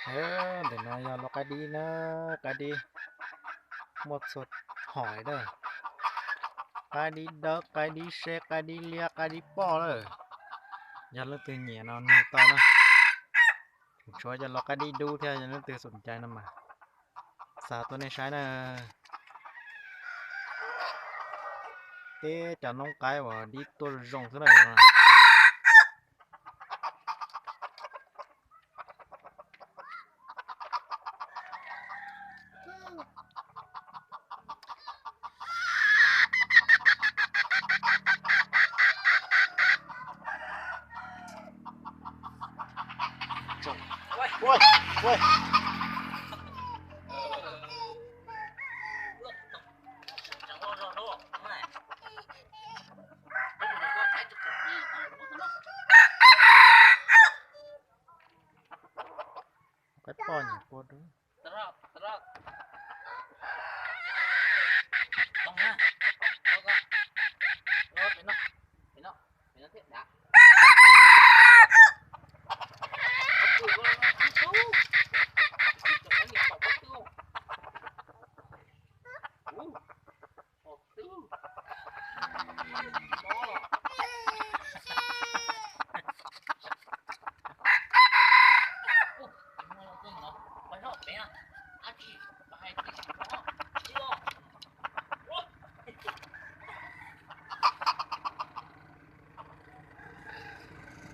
để nó giờ nó cái đi nó cái đi một sột hỏi đây cái đi đỡ cái đi xe cái đi lia cái đi po rồi giờ nó từ nhẹ nó nè to đóช่วยจะล็อกก็ดีดูเท่าจะนึกตื่นสนใจนะมาสาวตัวในใช้นะเอ๊ะจะน้องไก่ว่าดีตัวรองซะหน่อยนะโว้ยโว้ยcái ponอย่างปวดด้วย